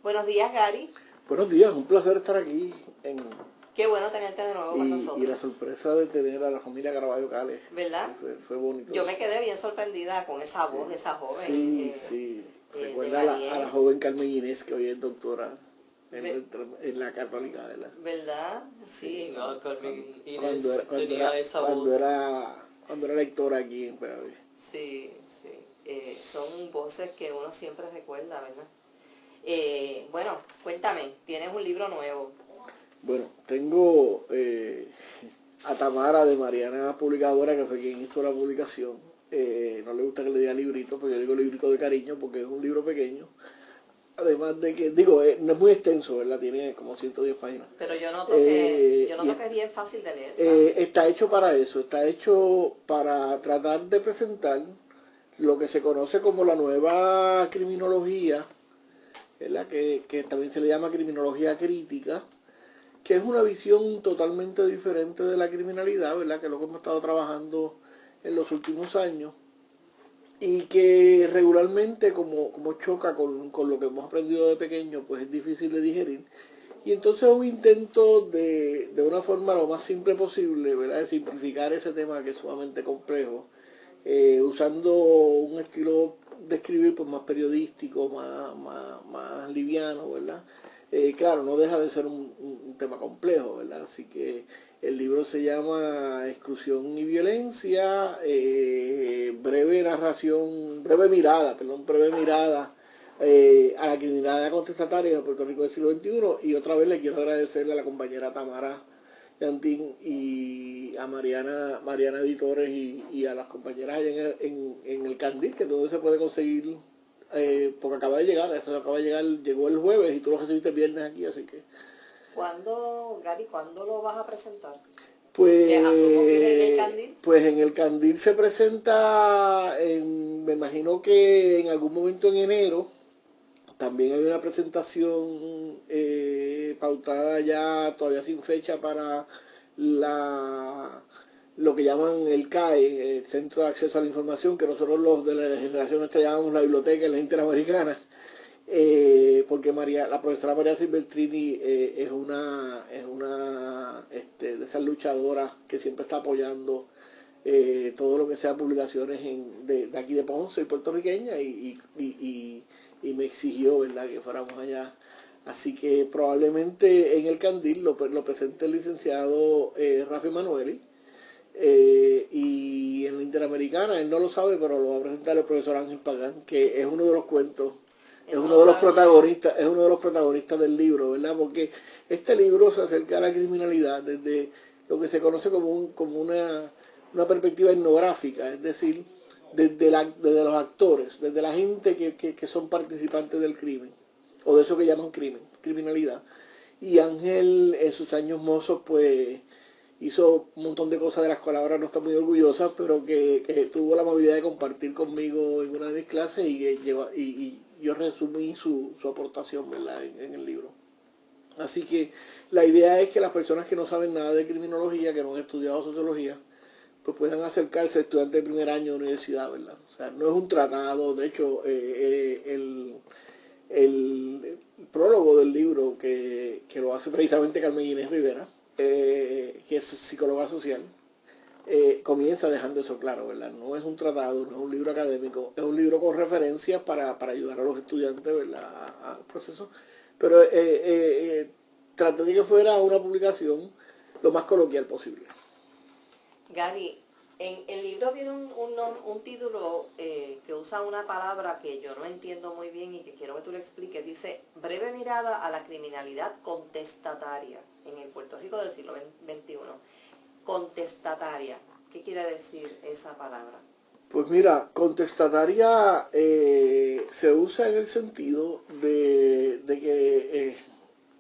Buenos días, Gary. Buenos días, un placer estar aquí en, Qué bueno tenerte de nuevo con nosotros. y la sorpresa de tener a la familia Caraballo Cales. ¿Verdad? Fue bonito. Yo me quedé bien sorprendida con esa voz de esa joven. Sí. De Recuerda a Mariel. la joven Carmen Inés, que hoy es doctora en la Católica, ¿verdad? ¿Verdad? Sí, no, Carmen Inés cuando era lectora aquí en PAB. Sí. Son voces que uno siempre recuerda, ¿verdad? Bueno, cuéntame, tienes un libro nuevo. Bueno, tengo a Tamara de Mariana Publicadora, que fue quien hizo la publicación. No le gusta que le diga librito, pero yo digo librito de cariño porque es un libro pequeño. Además de que, digo, no es muy extenso, ¿verdad? Tiene como 110 páginas. Pero yo noto que es bien fácil de leer, ¿sabes? Está hecho para eso, está hecho para tratar de presentar lo que se conoce como la nueva criminología, ¿verdad? Que también se le llama criminología crítica, que es una visión totalmente diferente de la criminalidad, ¿verdad? Que es lo que hemos estado trabajando en los últimos años y que regularmente como choca con lo que hemos aprendido de pequeño, pues es difícil de digerir. Y entonces un intento de una forma lo más simple posible, ¿verdad? De simplificar ese tema que es sumamente complejo, usando un estilo de escribir pues más periodístico, más liviano, ¿verdad? Claro, no deja de ser un tema complejo, ¿verdad? Así que el libro se llama Exclusión y Violencia, breve mirada a la criminalidad contestataria de Puerto Rico del siglo XXI. Y otra vez le quiero agradecerle a la compañera Tamara Yantín y a Mariana Editores y a las compañeras allá en el Candil, que todo se puede conseguir, porque acaba de llegar, llegó el jueves y tú lo recibiste el viernes aquí, así que... Gary, ¿cuándo lo vas a presentar? Pues, ¿Asumo que es en el Candil? Pues en el Candil se presenta, me imagino que en algún momento en enero. También hay una presentación pautada ya todavía sin fecha para lo que llaman el CAE, el Centro de Acceso a la Información, que nosotros los de la generación nuestra llamamos la biblioteca en la Interamericana, porque la profesora María Silvestrini es una de esas luchadoras que siempre está apoyando todo lo que sea publicaciones de aquí de Ponce y puertorriqueña y me exigió, ¿verdad?, que fuéramos allá. Así que probablemente en el Candil lo presente el licenciado Rafi Manueli, y en la Interamericana, él no lo sabe, pero lo va a presentar el profesor Ángel Pagán, que es uno de los cuentos, es uno de los protagonistas del libro, ¿verdad? Porque este libro se acerca a la criminalidad desde lo que se conoce como una perspectiva etnográfica, es decir, desde los actores, desde la gente que son participantes del crimen, o de eso que llaman criminalidad. Y Ángel en sus años mozos pues hizo un montón de cosas de las cuales ahora no está muy orgullosa, pero que tuvo la amabilidad de compartir conmigo en una de mis clases y yo resumí su aportación, ¿verdad?, en el libro. Así que la idea es que las personas que no saben nada de criminología, que no han estudiado sociología, pues puedan acercarse a estudiantes de primer año de universidad, ¿verdad? O sea, no es un tratado, de hecho, el prólogo del libro que lo hace precisamente Carmen Inés Rivera, que es psicóloga social, comienza dejando eso claro, ¿verdad? No es un tratado, no es un libro académico, es un libro con referencias para ayudar a los estudiantes, ¿verdad?, al proceso. Pero traté de que fuera una publicación lo más coloquial posible. Gary, en el libro tiene un título que usa una palabra que yo no entiendo muy bien y que quiero que tú le expliques. Dice, breve mirada a la criminalidad contestataria en el Puerto Rico del siglo XXI. Contestataria, ¿qué quiere decir esa palabra? Pues mira, contestataria se usa en el sentido de que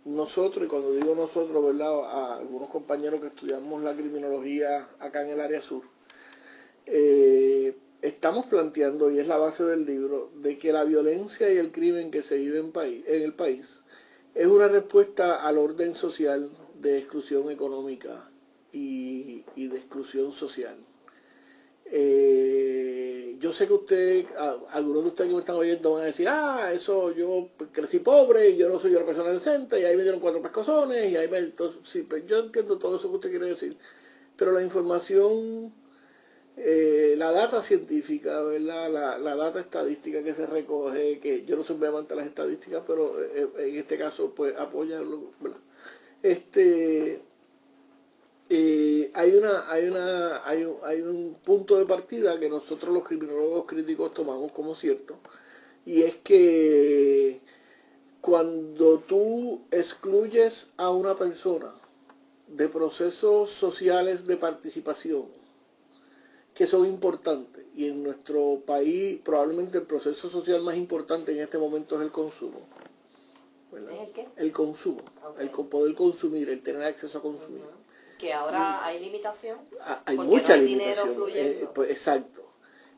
nosotros, y cuando digo nosotros, ¿verdad?, a algunos compañeros que estudiamos la criminología acá en el área sur, estamos planteando, y es la base del libro, de que la violencia y el crimen que se vive en el país es una respuesta al orden social de exclusión económica y de exclusión social. Yo sé que algunos de ustedes que me están oyendo van a decir, eso yo crecí pobre, yo no soy una persona decente, y ahí me dieron 4 pescozones, y ahí me... Entonces, sí, pues yo entiendo todo eso que usted quiere decir, pero la información, la data científica, ¿verdad? La data estadística que se recoge, que yo no soy muy amante de las estadísticas, pero en este caso, pues apoyarlo, ¿verdad? Hay un punto de partida que nosotros los criminólogos críticos tomamos como cierto, y es que cuando tú excluyes a una persona de procesos sociales de participación que son importantes, y en nuestro país probablemente el proceso social más importante en este momento es el consumo, ¿verdad? ¿Es el qué? El consumo, Okay. el poder consumir, el tener acceso a consumir. Que ahora hay limitación. Hay porque mucha no hay limitación. dinero fluyendo. Pues, exacto.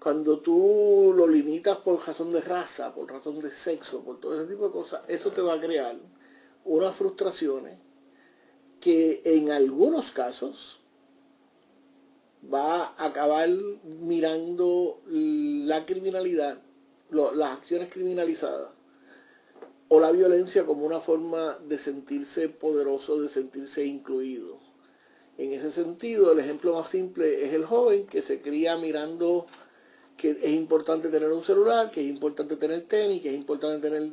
Cuando tú lo limitas por razón de raza, por razón de sexo, por todo ese tipo de cosas, eso te va a crear unas frustraciones que en algunos casos va a acabar mirando la criminalidad, las acciones criminalizadas o la violencia como una forma de sentirse poderoso, de sentirse incluido. En ese sentido, el ejemplo más simple es el joven que se cría mirando que es importante tener un celular, que es importante tener tenis, que es importante tener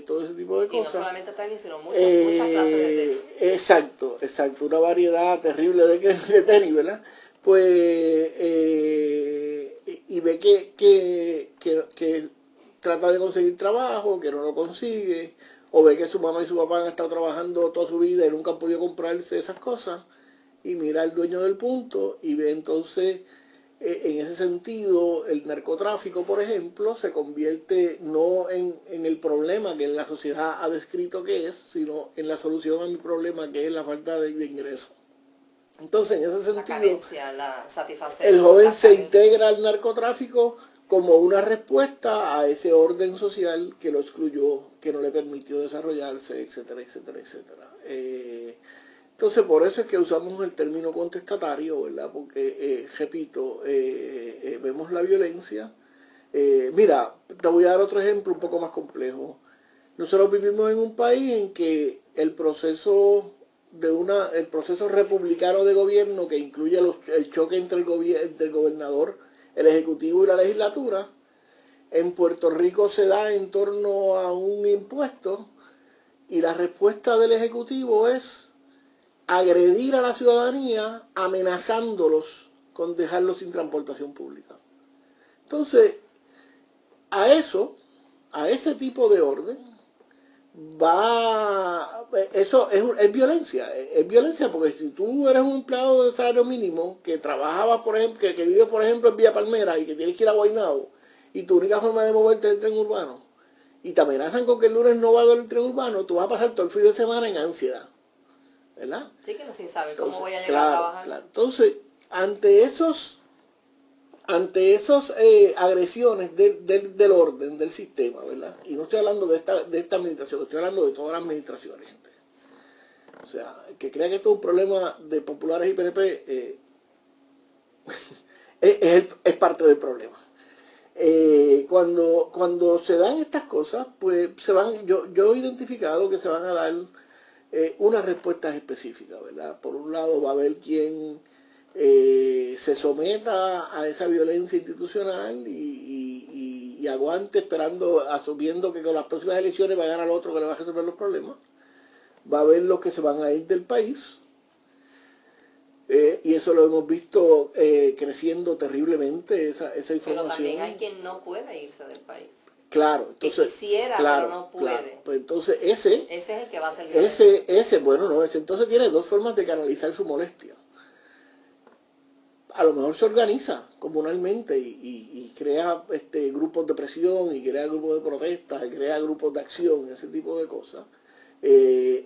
todo ese tipo de cosas. Y no solamente tenis, sino muchas clases de tenis. Exacto, una variedad terrible de tenis, ¿verdad? Pues, y ve que trata de conseguir trabajo, que no lo consigue, o ve que su mamá y su papá han estado trabajando toda su vida y nunca han podido comprarse esas cosas, y mira al dueño del punto y ve entonces, en ese sentido, el narcotráfico, por ejemplo, se convierte no en el problema que la sociedad ha descrito que es, sino en la solución a mi problema, que es la falta de ingreso. Entonces, en ese sentido, el joven se integra al narcotráfico como una respuesta a ese orden social que lo excluyó, que no le permitió desarrollarse, etcétera, etcétera, etcétera. Entonces, por eso es que usamos el término contestatario, ¿verdad? Porque, repito, vemos la violencia. Mira, te voy a dar otro ejemplo un poco más complejo. Nosotros vivimos en un país en que el proceso republicano de gobierno, que incluye el choque entre el gobernador, el ejecutivo y la legislatura, en Puerto Rico se da en torno a un impuesto, y la respuesta del ejecutivo es agredir a la ciudadanía amenazándolos con dejarlos sin transportación pública. Entonces, a ese tipo de orden, eso es violencia, porque si tú eres un empleado de salario mínimo que trabajaba, por ejemplo, que vive, por ejemplo, en Villa Palmera y que tienes que ir a Guaynabo, y tu única forma de moverte es el tren urbano, y te amenazan con que el lunes no va a haber el tren urbano, tú vas a pasar todo el fin de semana en ansiedad, ¿verdad? Sí, que no sin saber cómo voy a llegar a trabajar. Claro. Entonces, ante esos agresiones del orden, del sistema, ¿verdad? Y no estoy hablando de esta administración, estoy hablando de todas las administraciones, gente. O sea, el que crea que esto es un problema de populares y PNP es parte del problema. Cuando se dan estas cosas, pues yo he identificado que se van a dar unas respuestas específicas, ¿verdad? Por un lado va a haber quien se someta a esa violencia institucional y aguante asumiendo que con las próximas elecciones va a ganar otro que le va a resolver los problemas. Va a haber los que se van a ir del país, y eso lo hemos visto creciendo terriblemente, esa información. Pero también hay quien no puede irse del país. Claro, entonces, que quisiera, pero no puede. Claro. Pues entonces ese es el que va a ser violento. Ese entonces tiene dos formas de canalizar su molestia. A lo mejor se organiza comunalmente y crea grupos de presión, y crea grupos de protesta, y crea grupos de acción, ese tipo de cosas.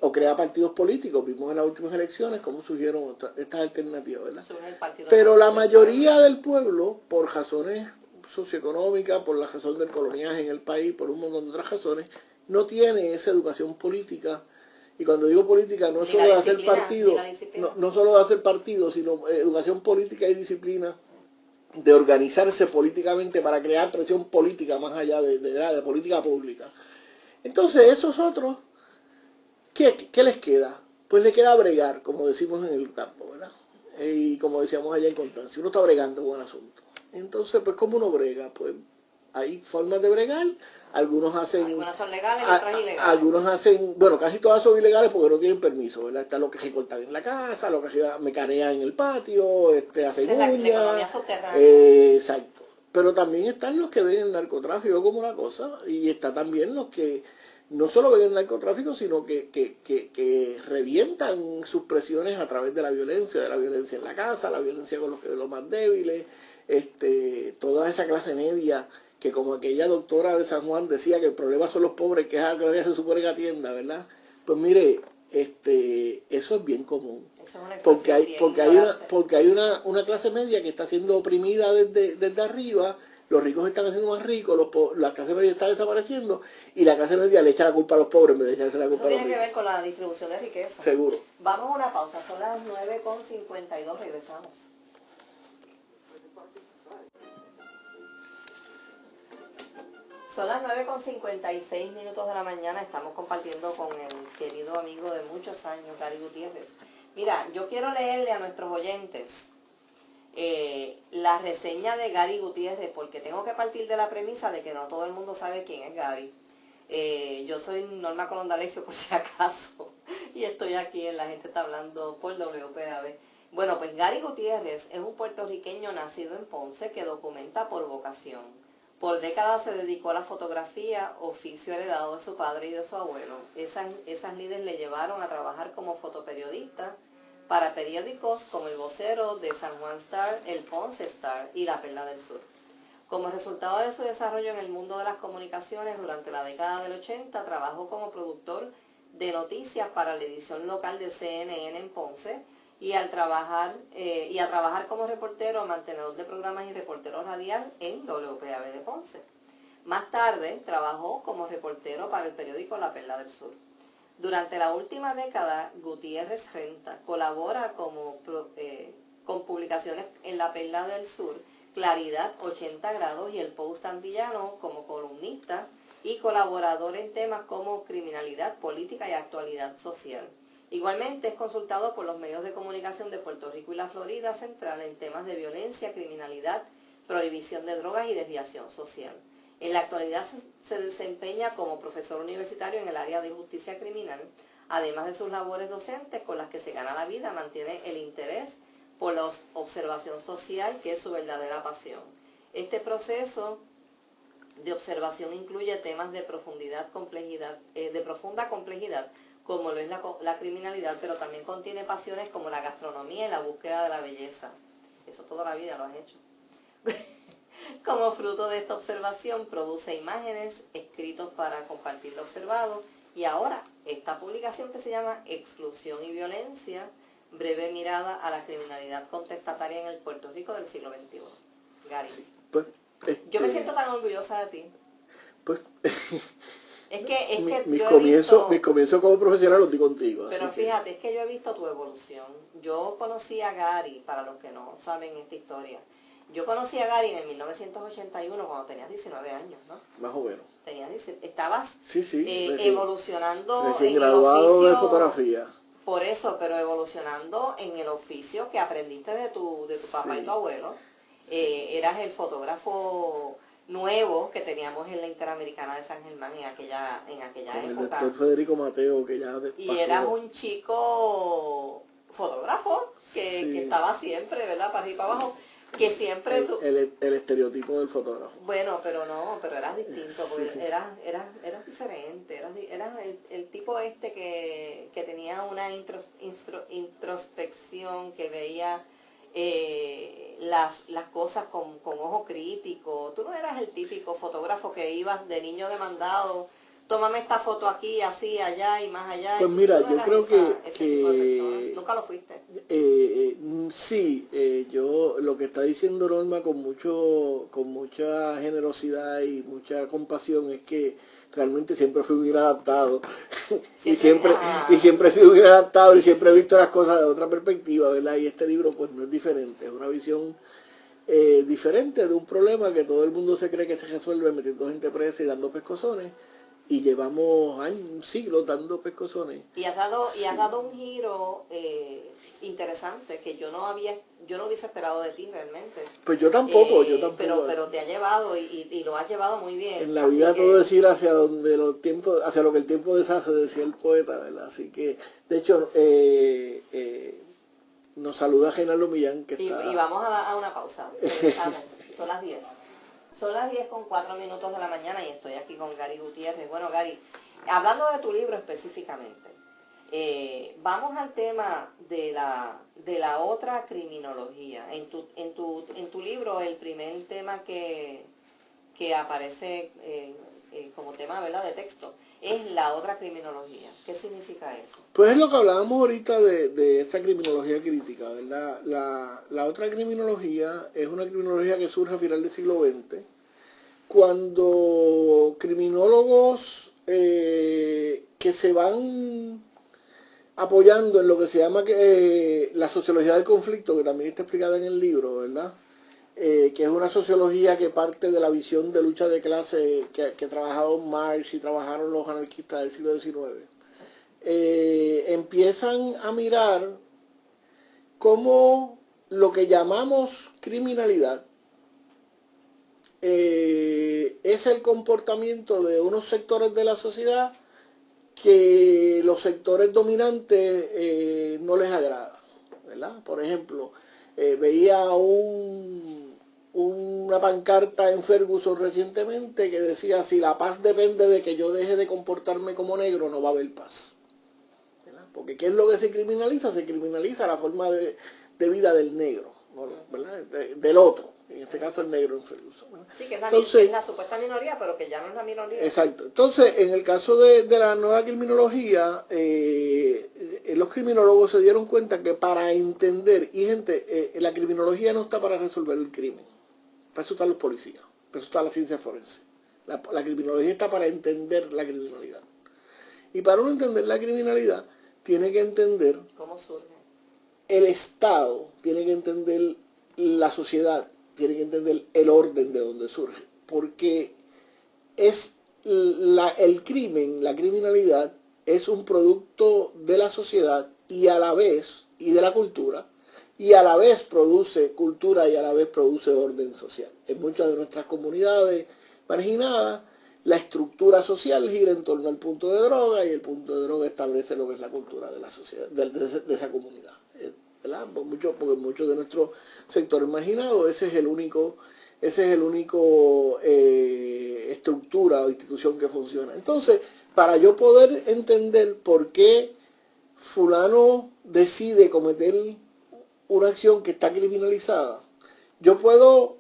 O crea partidos políticos. Vimos en las últimas elecciones cómo surgieron estas alternativas, ¿verdad? Pero la mayoría del pueblo, por razones socioeconómicas, por la razón del coloniaje en el país, por un montón de otras razones, no tiene esa educación política. Y cuando digo política, no es solo de hacer partido, no solo de hacer partido, sino educación política y disciplina de organizarse políticamente para crear presión política más allá de política pública. Entonces esos otros, ¿qué les queda? Pues les queda bregar, como decimos en el campo, ¿verdad? Y como decíamos allá en Constancia, uno está bregando con el asunto. Entonces, pues, ¿cómo uno brega? Pues hay formas de bregar, algunos hacen... Algunas son legales y otras ilegales. Algunos hacen, bueno, casi todas son ilegales porque no tienen permiso, ¿verdad? Está lo que se cortan en la casa, lo que se mecanean en el patio, hacen uñas. La economía subterránea. Exacto. Pero también están los que ven el narcotráfico como una cosa, y está también los que no solo ven el narcotráfico, sino que revientan sus presiones a través de la violencia en la casa, la violencia con los más débiles, toda esa clase media que, como aquella doctora de San Juan decía, que el problema son los pobres, que es algo que se supone que atienda, ¿verdad? Pues mire, eso es bien común. Eso es una porque hay una clase media que está siendo oprimida desde arriba, los ricos están haciendo más ricos, la clase media está desapareciendo, y la clase media le echa la culpa a los pobres en vez de echarse la culpa a los ricos. Eso tiene que ver con la distribución de riqueza. Seguro. Vamos a una pausa, son las 9:52, regresamos. Son las 9:56 de la mañana, estamos compartiendo con el querido amigo de muchos años, Gary Gutiérrez. Mira, yo quiero leerle a nuestros oyentes la reseña de Gary Gutiérrez, porque tengo que partir de la premisa de que no todo el mundo sabe quién es Gary. Yo soy Norma Colón D'Alessio, por si acaso, y estoy aquí en La Gente Está Hablando por WPAB. Bueno, pues Gary Gutiérrez es un puertorriqueño nacido en Ponce que documenta por vocación. Por décadas se dedicó a la fotografía, oficio heredado de su padre y de su abuelo. Esas lides le llevaron a trabajar como fotoperiodista para periódicos como El Vocero, de San Juan Star, El Ponce Star y La Perla del Sur. Como resultado de su desarrollo en el mundo de las comunicaciones durante la década del 80, trabajó como productor de noticias para la edición local de CNN en Ponce, y a trabajar como reportero, mantenedor de programas y reportero radial en WPAB de Ponce. Más tarde trabajó como reportero para el periódico La Perla del Sur. Durante la última década, Gutiérrez Renta colabora con publicaciones en La Perla del Sur, Claridad 80 Grados y El Post Antillano como columnista y colaborador en temas como criminalidad, política y actualidad social. Igualmente es consultado por los medios de comunicación de Puerto Rico y la Florida Central en temas de violencia, criminalidad, prohibición de drogas y desviación social. En la actualidad se desempeña como profesor universitario en el área de justicia criminal. Además de sus labores docentes con las que se gana la vida, mantiene el interés por la observación social, que es su verdadera pasión. Este proceso de observación incluye temas de profunda complejidad, como lo es la criminalidad, pero también contiene pasiones como la gastronomía y la búsqueda de la belleza. Eso toda la vida lo has hecho. Como fruto de esta observación, produce imágenes, escritos para compartir lo observado, y ahora esta publicación que se llama Exclusión y Violencia, breve mirada a la criminalidad contestataria en el Puerto Rico del siglo XXI. Gary, pues, yo me siento tan orgullosa de ti. Pues... mis comienzos como profesional los di contigo. Pero fíjate, es que yo he visto tu evolución. Yo conocí a Gary, para los que no saben esta historia, yo conocí a Gary en el 1981 cuando tenías 19 años, ¿no? Más o menos. Estabas recién evolucionando recién en graduado el oficio de fotografía. Por eso, pero evolucionando en el oficio que aprendiste de tu papá y tu abuelo. Eras el fotógrafo nuevo que teníamos en la Interamericana de San Germán en aquella Con época. El doctor Federico Mateo, que ya Y eras un chico fotógrafo que estaba siempre, ¿verdad? Para arriba y para abajo, que siempre el estereotipo del fotógrafo. Bueno, pero eras distinto, porque eras diferente, eras el tipo que tenía una introspección, que veía las cosas con ojo crítico. Tú no eras el típico fotógrafo que ibas de niño demandado, tómame esta foto aquí, así, allá y más allá. Pues mira, yo creo que tipo de persona. Nunca lo fuiste. Sí, yo lo que está diciendo Norma con mucha generosidad y mucha compasión es que realmente siempre fui muy adaptado y siempre he sido muy adaptado y siempre he visto las cosas de otra perspectiva, ¿verdad? Y este libro pues no es diferente, es una visión diferente de un problema que todo el mundo se cree que se resuelve metiendo gente presa y dando pescozones, y llevamos años, un siglo dando pescozones. Y has dado un giro interesante que yo no hubiese esperado de ti realmente. Pues yo tampoco. Pero te ha llevado y lo has llevado muy bien. En la vida todo es ir hacia donde hacia lo que el tiempo deshace, decía el poeta, ¿verdad? Así que, de hecho, nos saluda Reinaldo Millán, que está... Y vamos a una pausa. Regresamos. Son las 10. Son las 10:04 de la mañana y estoy aquí con Gary Gutiérrez. Bueno, Gary, hablando de tu libro específicamente, vamos al tema de la otra criminología. En tu libro, el primer tema que aparece como tema, ¿verdad?, de texto, es la otra criminología. ¿Qué significa eso? Pues es lo que hablábamos ahorita de esta criminología crítica, ¿verdad? La otra criminología es una criminología que surge a final del siglo XX, cuando criminólogos que se van apoyando en lo que se llama la sociología del conflicto, que también está explicada en el libro, ¿verdad? Que es una sociología que parte de la visión de lucha de clase que trabajaron Marx y trabajaron los anarquistas del siglo XIX. Empiezan a mirar cómo lo que llamamos criminalidad es el comportamiento de unos sectores de la sociedad que los sectores dominantes no les agrada, ¿verdad? Por ejemplo, veía una pancarta en Ferguson recientemente que decía: si la paz depende de que yo deje de comportarme como negro, no va a haber paz. ¿Verdad? Porque ¿qué es lo que se criminaliza? Se criminaliza la forma de vida del negro, ¿verdad? Del otro, en este caso el negro en Ferguson, ¿verdad? Sí, que es la supuesta minoría, pero que ya no es la minoría. Exacto. Entonces, en el caso de la nueva criminología, los criminólogos se dieron cuenta que para entender, y gente, la criminología no está para resolver el crimen, para eso están los policías, para eso está la ciencia forense. La criminología está para entender la criminalidad. Y para uno entender la criminalidad, tiene que entender cómo surge el Estado, tiene que entender la sociedad, tiene que entender el orden de donde surge, porque es el crimen, la criminalidad, es un producto de la sociedad y a la vez, y de la cultura, y a la vez produce cultura y a la vez produce orden social. En muchas de nuestras comunidades marginadas, la estructura social gira en torno al punto de droga y el punto de droga establece lo que es la cultura de la sociedad, de esa comunidad. ¿Verdad? Porque en muchos de nuestros sectores marginados ese es el único estructura o institución que funciona. Entonces, para yo poder entender por qué fulano decide cometer una acción que está criminalizada, yo puedo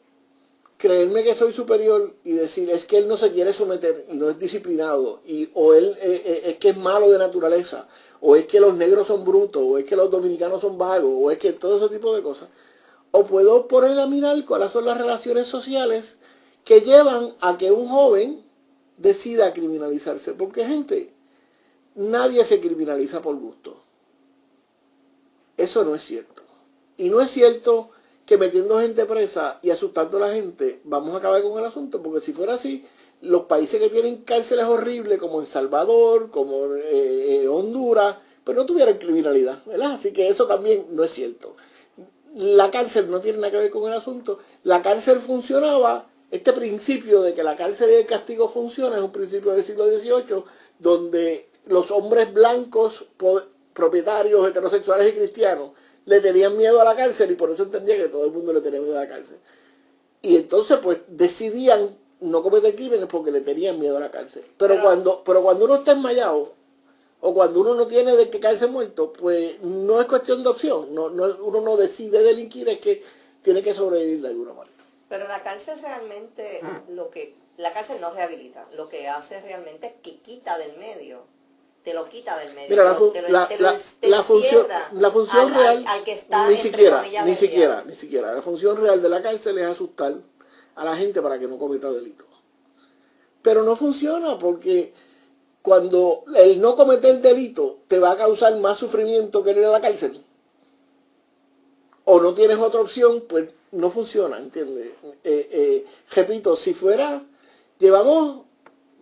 creerme que soy superior y decir: es que él no se quiere someter y no es disciplinado, o él es que es malo de naturaleza, o es que los negros son brutos, o es que los dominicanos son vagos, o es que todo ese tipo de cosas. O puedo poner a mirar cuáles son las relaciones sociales que llevan a que un joven decida criminalizarse. Porque, gente, nadie se criminaliza por gusto. Eso no es cierto. Y no es cierto que metiendo gente presa y asustando a la gente vamos a acabar con el asunto, porque si fuera así, los países que tienen cárceles horribles como El Salvador, como Honduras, pues no tuvieran criminalidad, ¿verdad? Así que eso también no es cierto. La cárcel no tiene nada que ver con el asunto. La cárcel funcionaba, este principio de que la cárcel y el castigo funciona es un principio del siglo XVIII, donde los hombres blancos, propietarios, heterosexuales y cristianos, le tenían miedo a la cárcel y por eso entendía que todo el mundo le tenía miedo a la cárcel. Y entonces pues decidían no cometer crímenes porque le tenían miedo a la cárcel. Pero cuando uno está enmayado, o cuando uno no tiene de qué caerse muerto, pues no es cuestión de opción. Uno no decide delinquir, es que tiene que sobrevivir de alguna manera. Pero la cárcel realmente, la cárcel no rehabilita, lo que hace realmente es que quita del medio, te lo quita del medio. Mira, la función real, al que está ni siquiera. La función real de la cárcel es asustar a la gente para que no cometa delitos. Pero no funciona porque cuando el no cometer delito te va a causar más sufrimiento que ir a la cárcel, o no tienes otra opción, pues no funciona, ¿entiendes? Repito, si fuera, llevamos,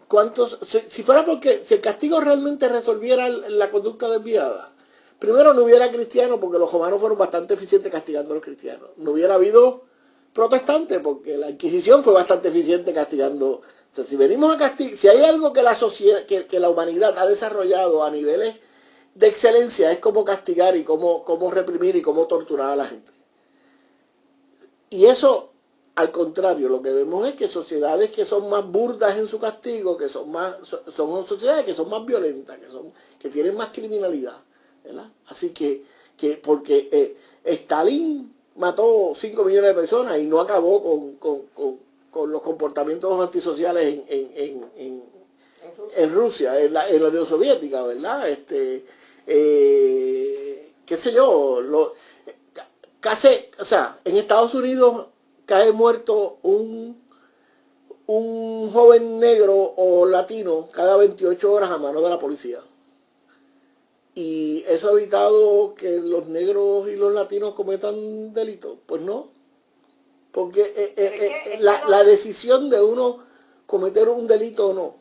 ¿cuántos? Si fuera porque, si el castigo realmente resolviera la conducta desviada, primero no hubiera cristianos porque los romanos fueron bastante eficientes castigando a los cristianos. No hubiera habido protestantes porque la Inquisición fue bastante eficiente castigando. O sea, si venimos a castigar, si hay algo que la sociedad, que la humanidad ha desarrollado a niveles de excelencia, es cómo castigar y cómo reprimir y cómo torturar a la gente. Y eso, al contrario, lo que vemos es que sociedades que son más burdas en su castigo, que son sociedades que son más violentas, que tienen más criminalidad, ¿verdad? Así que porque Stalin mató 5 millones de personas y no acabó con los comportamientos antisociales en Rusia, en la Unión Soviética, ¿verdad? Qué sé yo, o sea, en Estados Unidos cae muerto un joven negro o latino cada 28 horas a mano de la policía. ¿Y eso ha evitado que los negros y los latinos cometan delitos? Pues no. Porque la decisión de uno cometer un delito o no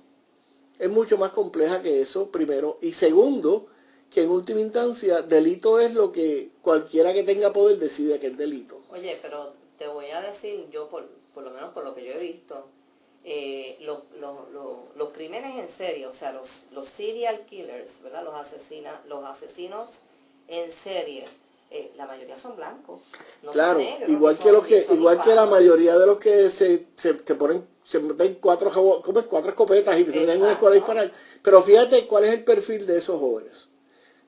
es mucho más compleja que eso, primero. Y segundo, que en última instancia, delito es lo que cualquiera que tenga poder decide que es delito. Oye, pero te voy a decir, yo por lo menos por lo que yo he visto, los crímenes en serio, o sea, los serial killers, ¿verdad? Los asesinos en serie, la mayoría son blancos, no claro, son negros, igual que la mayoría de los que se meten cuatro escopetas y se meten en una escuela a disparar. Pero fíjate cuál es el perfil de esos jóvenes.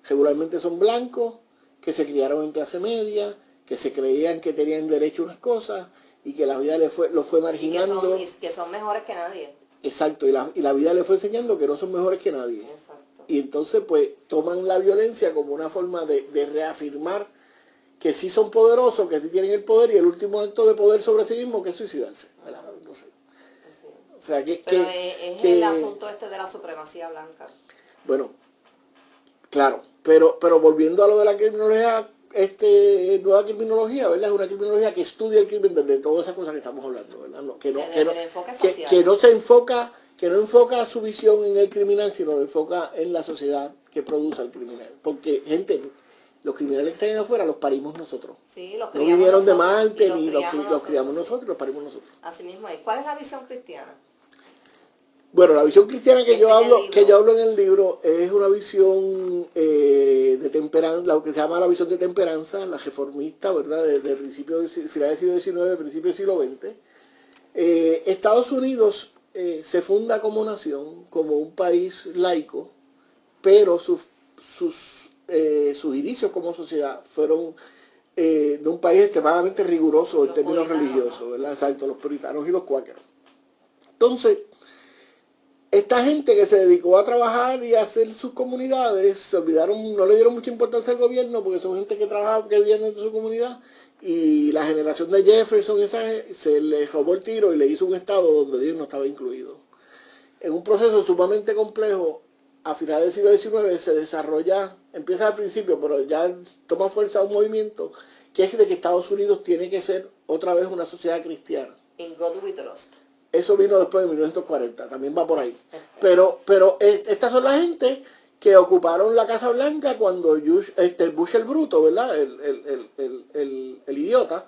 Regularmente son blancos, que se criaron en clase media, que se creían que tenían derecho a unas cosas y que la vida los fue marginando. Y que son mejores que nadie. Exacto, y la vida les fue enseñando que no son mejores que nadie. Exacto. Y entonces pues toman la violencia como una forma de reafirmar que sí son poderosos, que sí tienen el poder, y el último acto de poder sobre sí mismo que es suicidarse. Entonces, sí. O sea, pero es el asunto de la supremacía blanca. Bueno, claro, pero volviendo a lo de la criminología, nueva criminología, ¿verdad? Es una criminología que estudia el crimen desde todas esas cosas que estamos hablando, ¿verdad? Que no enfoca su visión en el criminal, sino enfoca en la sociedad que produce el criminal. Porque, gente, los criminales que están afuera los parimos nosotros. Sí, los no vinieron nosotros, de Marte, ni los criamos nosotros, los parimos nosotros. Así mismo es. ¿Cuál es la visión cristiana? Bueno, la visión cristiana que yo hablo en el libro es una visión de temperanza, lo que se llama la visión de temperanza, la reformista, ¿verdad? De principio del final del siglo XIX, principio del siglo XX. Estados Unidos se funda como nación, como un país laico, pero sus inicios como sociedad fueron de un país extremadamente riguroso en términos religiosos, ¿verdad? Exacto, los puritanos y los cuáqueros. Entonces, esta gente que se dedicó a trabajar y a hacer sus comunidades, se olvidaron, no le dieron mucha importancia al gobierno porque son gente que trabajaba, que vivía dentro de su comunidad, y la generación de Jefferson se le robó el tiro y le hizo un estado donde Dios no estaba incluido. En un proceso sumamente complejo, a finales del siglo XIX se desarrolla, empieza al principio, pero ya toma fuerza un movimiento que es de que Estados Unidos tiene que ser otra vez una sociedad cristiana. In God we trust. Eso vino después de 1940, también va por ahí. Pero estas son la gente que ocuparon la Casa Blanca cuando Bush el bruto, ¿verdad? El idiota,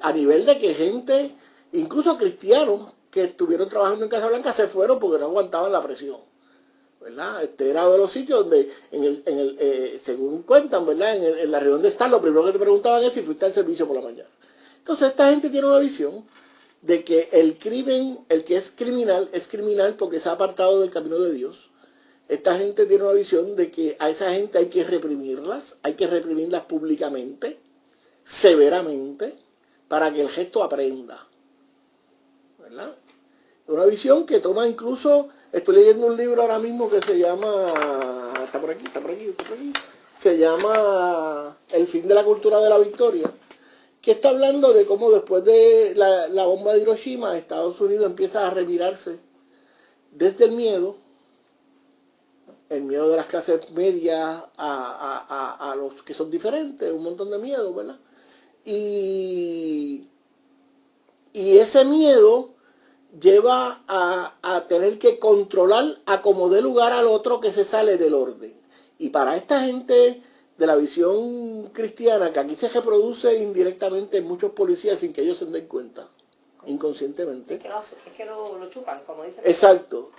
a nivel de que gente, incluso cristianos, que estuvieron trabajando en Casa Blanca se fueron porque no aguantaban la presión, ¿verdad? Era uno de los sitios donde, según cuentan, ¿verdad? En la reunión de Estado, lo primero que te preguntaban es si fuiste al servicio por la mañana. Entonces esta gente tiene una visión de que el crimen, el que es criminal porque se ha apartado del camino de Dios. Esta gente tiene una visión de que a esa gente hay que reprimirlas públicamente, severamente, para que el gesto aprenda, ¿verdad? Una visión que toma incluso, estoy leyendo un libro ahora mismo que se llama, está por aquí, se llama El fin de la cultura de la victoria, que está hablando de cómo después de la bomba de Hiroshima, Estados Unidos empieza a revirarse desde el miedo de las clases medias a los que son diferentes, un montón de miedo, ¿verdad? Y ese miedo lleva a tener que controlar a como dé lugar al otro que se sale del orden. Y para esta gente de la visión cristiana, que aquí se reproduce indirectamente en muchos policías sin que ellos se den cuenta, inconscientemente. Es que lo chupan, como dicen. Exacto.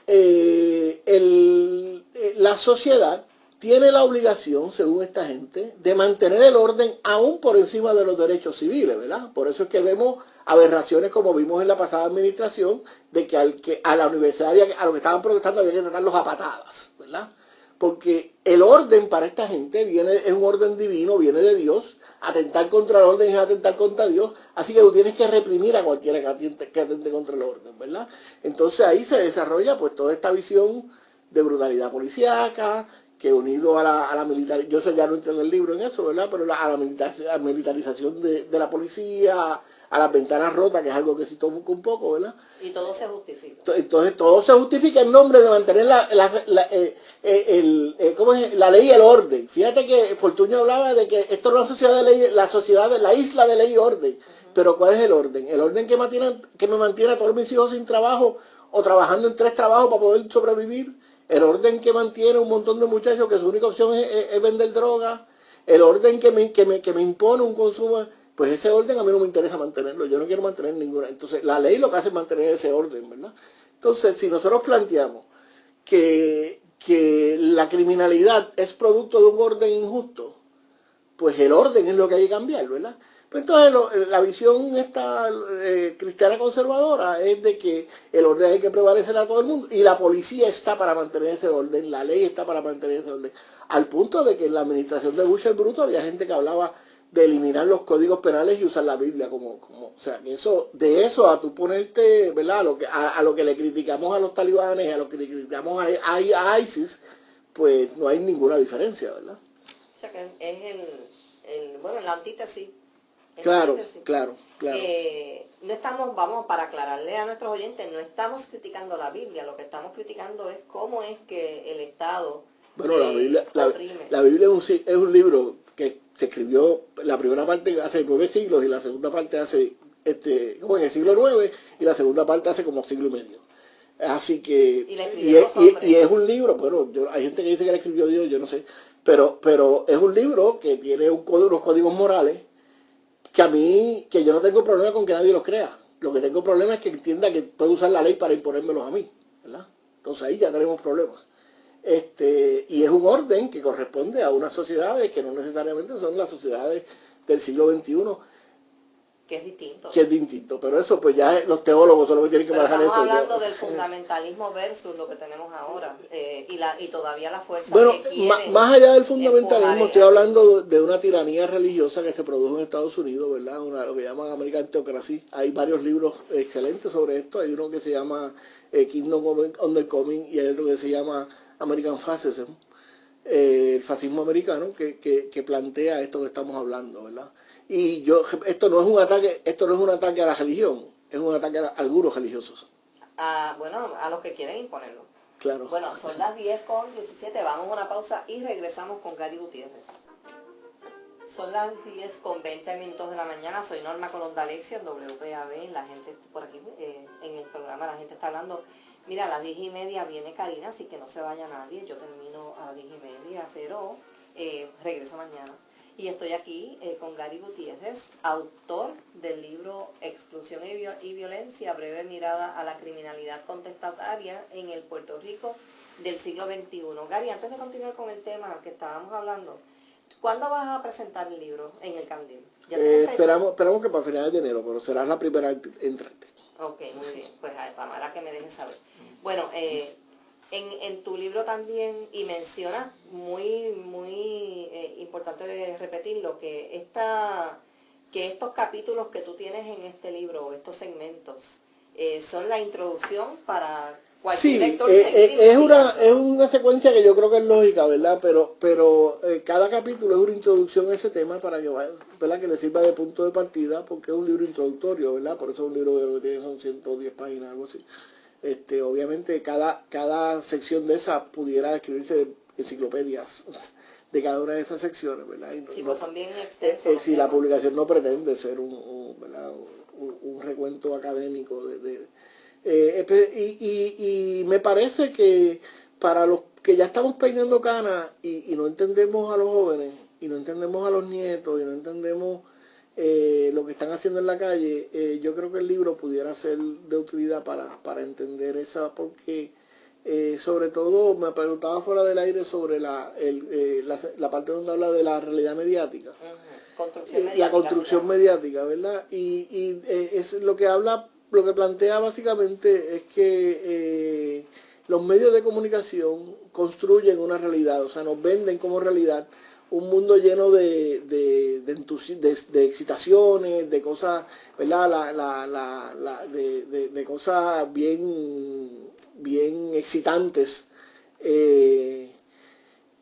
La sociedad tiene la obligación, según esta gente, de mantener el orden aún por encima de los derechos civiles, ¿verdad? Por eso es que vemos aberraciones como vimos en la pasada administración, de que a la universidad, a los que estaban protestando había que tratarlos a patadas, ¿verdad? Porque el orden para esta gente es un orden divino, viene de Dios. Atentar contra el orden es atentar contra Dios, así que tú tienes que reprimir a cualquiera que atente contra el orden, ¿verdad? Entonces ahí se desarrolla pues toda esta visión de brutalidad policíaca, que unido a la militarización, yo eso ya no entro en el libro en eso, ¿verdad? Pero a la militarización de la policía, a las ventanas rotas, que es algo que sí tomo un poco, ¿verdad? Y todo se justifica. Entonces todo se justifica en nombre de mantener la ley y el orden. Fíjate que Fortuño hablaba de que esto no es una sociedad de ley, la sociedad de la isla de ley y orden. Pero ¿cuál es el orden? El orden que me mantiene a todos mis hijos sin trabajo o trabajando en 3 trabajos para poder sobrevivir. El orden que mantiene un montón de muchachos que su única opción es vender droga. El orden que me impone un consumo. Pues ese orden a mí no me interesa mantenerlo, yo no quiero mantener ninguna. Entonces la ley lo que hace es mantener ese orden, ¿verdad? Entonces si nosotros planteamos que la criminalidad es producto de un orden injusto, pues el orden es lo que hay que cambiar, ¿verdad? Pues entonces la visión esta cristiana conservadora es de que el orden hay que prevalecer a todo el mundo y la policía está para mantener ese orden, la ley está para mantener ese orden. Al punto de que en la administración de Bush el Bruto había gente que hablaba de eliminar los códigos penales y usar la Biblia o sea, que de eso a tú ponerte, ¿verdad? A lo que le criticamos a los talibanes, a lo que le criticamos a ISIS, pues no hay ninguna diferencia, ¿verdad? O sea que es bueno, la antítesis. Claro. No estamos, vamos, para aclararle a nuestros oyentes, no estamos criticando la Biblia, lo que estamos criticando es cómo es que el Estado bueno, la Biblia es un libro que se escribió la primera parte hace 9 siglos y la segunda parte hace como en el siglo IX y la segunda parte hace como siglo y medio. Así que y es un libro, bueno, hay gente que dice que la escribió Dios, yo no sé, pero es un libro que tiene unos códigos morales que yo no tengo problema con que nadie los crea. Lo que tengo problema es que entienda que puede usar la ley para imponérmelos a mí, ¿verdad? Entonces ahí ya tenemos problemas. Y es un orden que corresponde a unas sociedades que no necesariamente son las sociedades del siglo XXI. Que es distinto. Que es distinto, pero eso pues ya los teólogos son los que tienen que manejar eso. Estamos hablando del fundamentalismo versus lo que tenemos ahora, y todavía la fuerza bueno, que quieren más allá del fundamentalismo, estoy hablando de una tiranía religiosa que se produjo en Estados Unidos, ¿verdad? Lo que llaman American Theocracy. Hay varios libros excelentes sobre esto. Hay uno que se llama Kingdom Undercoming y hay otro que se llama American Fascism, el fascismo americano, que plantea esto que estamos hablando, ¿verdad? Y esto no es un ataque a la religión, es un ataque al gurú religiosos. Bueno, a los que quieren imponerlo. Claro. Bueno, son las 10:17, vamos a una pausa y regresamos con Gary Gutiérrez. Son las 10:20 de la mañana, soy Norma Colón D'Alexio en WPAB, la gente por aquí en el programa, la gente está hablando. Mira, a las 10:30 viene Karina, así que no se vaya nadie, yo termino a las 10:30, pero regreso mañana. Y estoy aquí con Gary Gutiérrez, autor del libro Exclusión y Violencia, breve mirada a la criminalidad contestataria en el Puerto Rico del siglo XXI. Gary, antes de continuar con el tema que estábamos hablando, ¿cuándo vas a presentar el libro en el Candil? Esperamos que para finales de enero, pero serás la primera entrante. Ok, muy bien, pues para que me dejes saber. Bueno, en tu libro también, y mencionas muy importante de repetirlo, que estos capítulos que tú tienes en este libro, estos segmentos, son la introducción para cualquier lector. Es una secuencia que yo creo que es lógica, ¿verdad? Pero cada capítulo es una introducción a ese tema para que, ¿verdad?, que le sirva de punto de partida, porque es un libro introductorio, ¿verdad? Por eso es un libro que tiene son 110 páginas, algo así. Obviamente cada sección de esa pudiera escribirse enciclopedias de cada una de esas secciones, ¿verdad? Y sí, pues son bien extensos. Si la publicación no pretende ser un recuento académico y me parece que para los que ya estamos peinando canas y no entendemos a los jóvenes, y no entendemos a los nietos, y no entendemos lo que están haciendo en la calle, yo creo que el libro pudiera ser de utilidad para entender esa, porque sobre todo me preguntaba fuera del aire sobre la parte donde habla de la realidad mediática. Construcción mediática, la construcción mediática, ¿verdad? Es lo que habla, lo que plantea básicamente es que los medios de comunicación construyen una realidad, o sea, nos venden como realidad un mundo lleno de excitaciones, de cosas, ¿verdad? De cosas bien excitantes.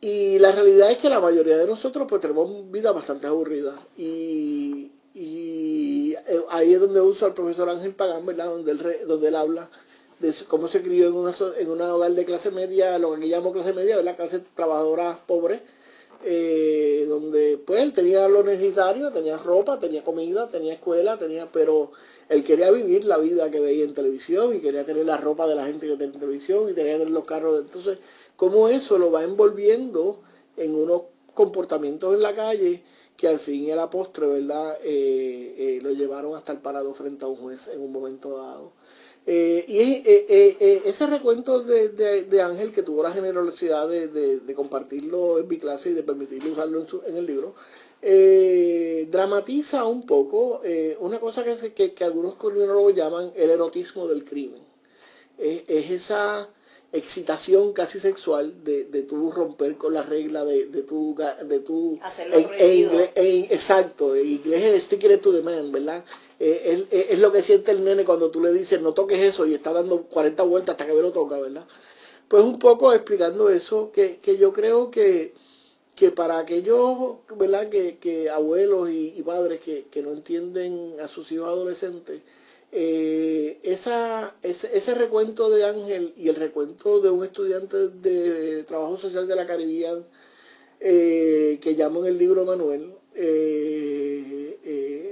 Y la realidad es que la mayoría de nosotros pues tenemos vidas bastante aburridas. Y ahí es donde uso al profesor Ángel Pagán, ¿verdad? Donde él habla de cómo se crió en una hogar de clase media, lo que aquí llamo clase media, ¿verdad? Clase trabajadora pobre, donde pues él tenía lo necesario, tenía ropa, tenía comida, tenía escuela, pero él quería vivir la vida que veía en televisión y quería tener la ropa de la gente que tenía en televisión y quería tener los carros. Entonces, cómo eso lo va envolviendo en unos comportamientos en la calle que al fin y a la postre, ¿verdad? Lo llevaron hasta el parado frente a un juez en un momento dado. Ese recuento de Ángel, que tuvo la generosidad de compartirlo en mi clase y de permitirle usarlo en el libro, dramatiza un poco una cosa que algunos criminólogos llaman el erotismo del crimen. Es esa excitación casi sexual de tu romper con la regla de tu hacerlo prohibido. Exacto, en inglés es stick it to the man, ¿verdad? Es lo que siente el nene cuando tú le dices no toques eso y está dando 40 vueltas hasta que lo toca, ¿verdad? Pues un poco explicando eso, que yo creo que para aquellos, ¿verdad? Que abuelos y padres que no entienden a sus hijos adolescentes, ese recuento de Ángel y el recuento de un estudiante de trabajo social de la Caribbean, que llamo en el libro Manuel,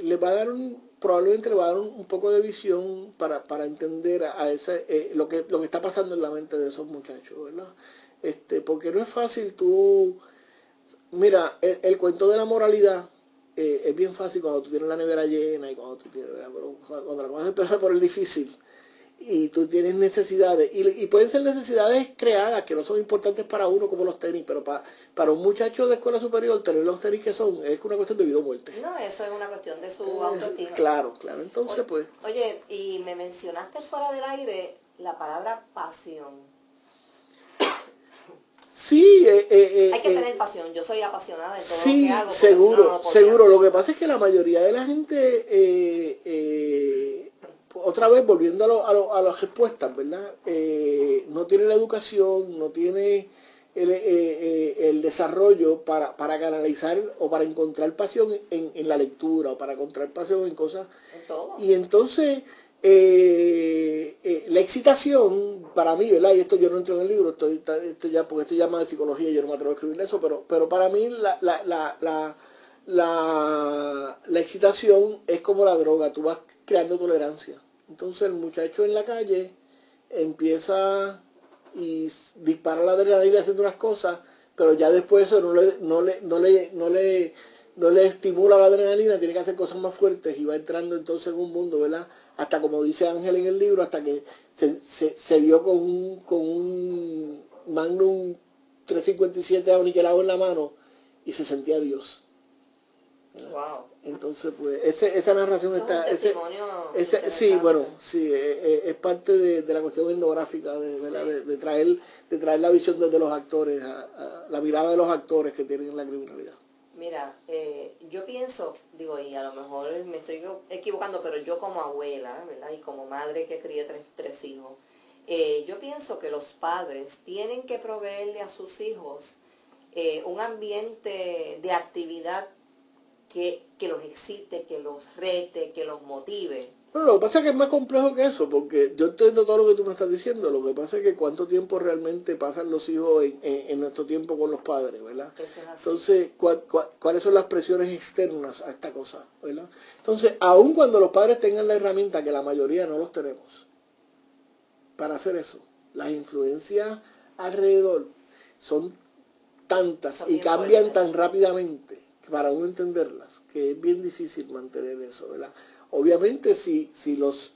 le va a dar probablemente le va a dar un poco de visión para entender lo que está pasando en la mente de esos muchachos, ¿verdad? Porque no es fácil mira, el cuento de la moralidad es bien fácil cuando tú tienes la nevera llena y cuando tú tienes, pero cuando la cosa empieza por el difícil y tú tienes necesidades, y pueden ser necesidades creadas que no son importantes para uno como los tenis, pero para un muchacho de escuela superior tener los tenis que son es una cuestión de vida o muerte. No, eso es una cuestión de su autoestima. Claro, entonces pues... Oye, y me mencionaste fuera del aire la palabra pasión. Sí, hay que tener pasión. Yo soy apasionada de todo lo que hago. Seguro. Lo que pasa es que la mayoría de la gente, otra vez volviendo a las respuestas, ¿verdad? No tiene la educación, no tiene el desarrollo para canalizar o para encontrar pasión en la lectura o para encontrar pasión en cosas. En todo. Y entonces... la excitación para mí, ¿verdad? Y esto yo no entro en el libro, porque esto llama de psicología y yo no me atrevo a escribir eso, pero para mí la excitación es como la droga, tú vas creando tolerancia. Entonces el muchacho en la calle empieza y dispara la adrenalina haciendo unas cosas, pero ya después eso no le estimula la adrenalina, tiene que hacer cosas más fuertes y va entrando entonces en un mundo, ¿verdad? Hasta como dice Ángel en el libro, hasta que se vio con un Magnum 357 aniquilado en la mano y se sentía Dios. Wow. Entonces, pues, esa narración eso está... Es es parte de la cuestión etnográfica, de traer la visión desde los actores, a la mirada de los actores que tienen la criminalidad. Mira, yo pienso, digo, y a lo mejor me estoy equivocando, pero yo como abuela, ¿verdad? Y como madre que crié tres hijos, yo pienso que los padres tienen que proveerle a sus hijos un ambiente de actividad que los excite, que los rete, que los motive. Bueno, lo que pasa es que es más complejo que eso, porque yo entiendo todo lo que tú me estás diciendo. Lo que pasa es que cuánto tiempo realmente pasan los hijos en nuestro tiempo con los padres, ¿verdad? Eso es así. Entonces, ¿cuáles son las presiones externas a esta cosa, ¿verdad? Entonces, aun cuando los padres tengan la herramienta, que la mayoría no los tenemos, para hacer eso, las influencias alrededor son tantas Son y bien cambian fuertes. tan rápidamente para uno entenderlas, que es bien difícil mantener eso, ¿verdad? Obviamente si los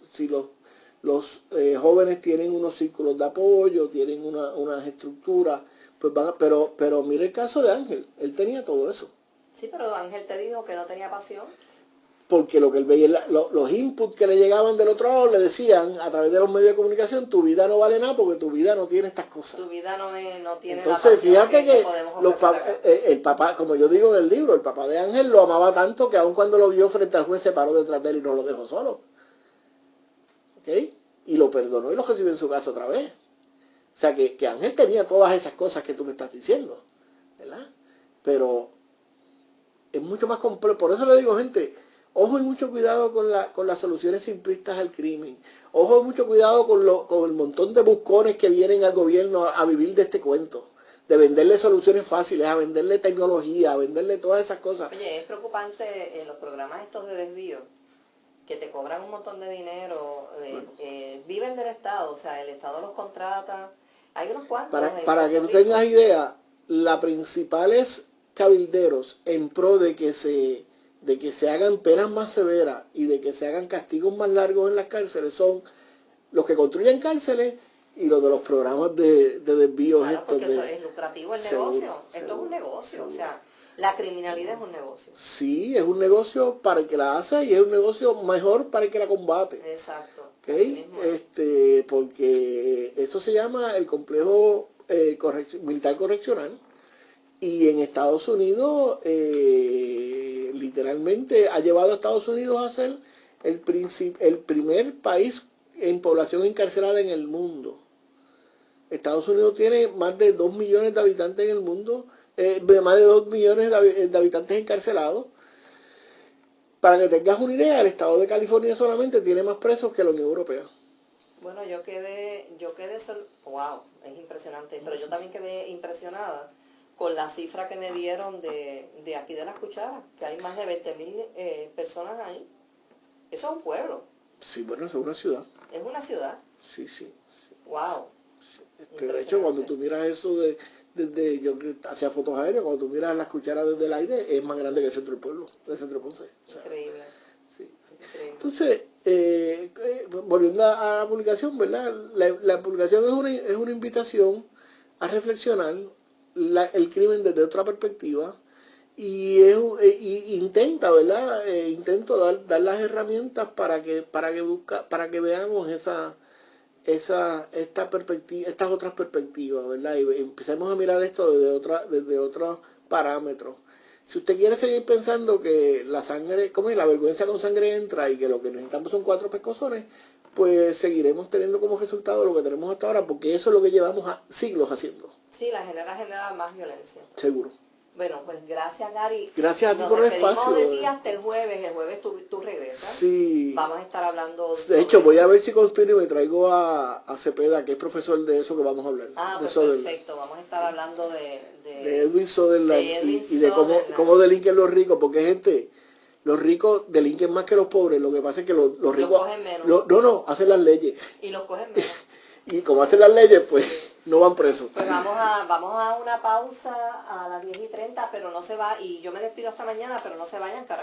jóvenes tienen unos círculos de apoyo, tienen unas estructuras, pues pero mira el caso de Ángel, él tenía todo eso. Sí, pero Ángel te dijo que no tenía pasión. Porque lo que él veía, los inputs que le llegaban del otro lado le decían a través de los medios de comunicación, tu vida no vale nada porque tu vida no tiene estas cosas. Tu vida no tiene Entonces, la pasión fíjate que podemos ofrecer acá. el papá, como yo digo en el libro, el papá de Ángel lo amaba tanto que aun cuando lo vio frente al juez se paró detrás de él y no lo dejó solo. ¿Ok? Y lo perdonó y lo recibió en su casa otra vez. O sea, que Ángel tenía todas esas cosas que tú me estás diciendo, ¿verdad? Pero es mucho más complejo. Por eso le digo, gente, ojo y mucho cuidado con las soluciones simplistas al crimen. Ojo y mucho cuidado con el montón de buscones que vienen al gobierno a vivir de este cuento. De venderle soluciones fáciles, a venderle tecnología, a venderle todas esas cosas. Oye, es preocupante en los programas estos de desvío, que te cobran un montón de dinero, viven del Estado, o sea, el Estado los contrata. Hay unos cuantos. Para que tú tengas idea, la principal es cabilderos en pro de que se hagan penas más severas y de que se hagan castigos más largos en las cárceles son los que construyen cárceles y los de los programas de desvíos. Claro, porque eso es lucrativo el negocio. Esto es un negocio, seguro. O sea, la criminalidad es un negocio. Sí, es un negocio para el que la hace y es un negocio mejor para el que la combate. Exacto. ¿Okay? Porque esto se llama el complejo militar correccional. Y en Estados Unidos, literalmente, ha llevado a Estados Unidos a ser el primer país en población encarcelada en el mundo. Estados Unidos tiene más de 2 millones de habitantes en el mundo, más de 2 millones de habitantes encarcelados. Para que tengas una idea, el estado de California solamente tiene más presos que la Unión Europea. Bueno, yo quedé wow, es impresionante, pero yo también quedé impresionada con la cifra que me dieron de aquí de Las Cucharas, que hay más de 20.000 personas ahí. Eso es un pueblo. Sí, bueno, eso es una ciudad. Es una ciudad. Sí. Wow. Sí. De hecho, cuando tú miras eso desde yo que hacía fotos aéreas, cuando tú miras Las Cucharas desde el aire, es más grande que el centro del pueblo, del centro de Ponce. O sea, increíble. Sí. Increíble. Entonces, volviendo a la publicación, ¿verdad? La publicación es una invitación a reflexionar el crimen desde otra perspectiva y intenta, ¿verdad? Intento dar las herramientas para que veamos estas otras perspectivas, ¿verdad? Y empecemos a mirar esto desde otros parámetros. Si usted quiere seguir pensando que la sangre, como es, la vergüenza con sangre entra y que lo que necesitamos son 4 pescozones, pues seguiremos teniendo como resultado lo que tenemos hasta ahora, porque eso es lo que llevamos siglos haciendo. Sí, la genera más violencia. Seguro. Bueno, pues gracias, Gary. Gracias a ti por el espacio. Nos despedimos de ti hasta el jueves. El jueves tú regresas. Sí. Vamos a estar hablando De hecho, voy a ver si conspiro y me traigo a Cepeda, que es profesor de eso que vamos a hablar. Pues perfecto. Vamos a estar hablando de Edwin Sutherland y de cómo delinquen los ricos, porque gente, los ricos delinquen más que los pobres. Lo que pasa es que los ricos... Los cogen menos. Hacen las leyes. Y los cogen menos. Y como hacen las leyes, pues... Sí. No van presos. Pues vamos a una pausa a las 10:30, pero no se va, y yo me despido hasta mañana, pero no se vayan, carajo.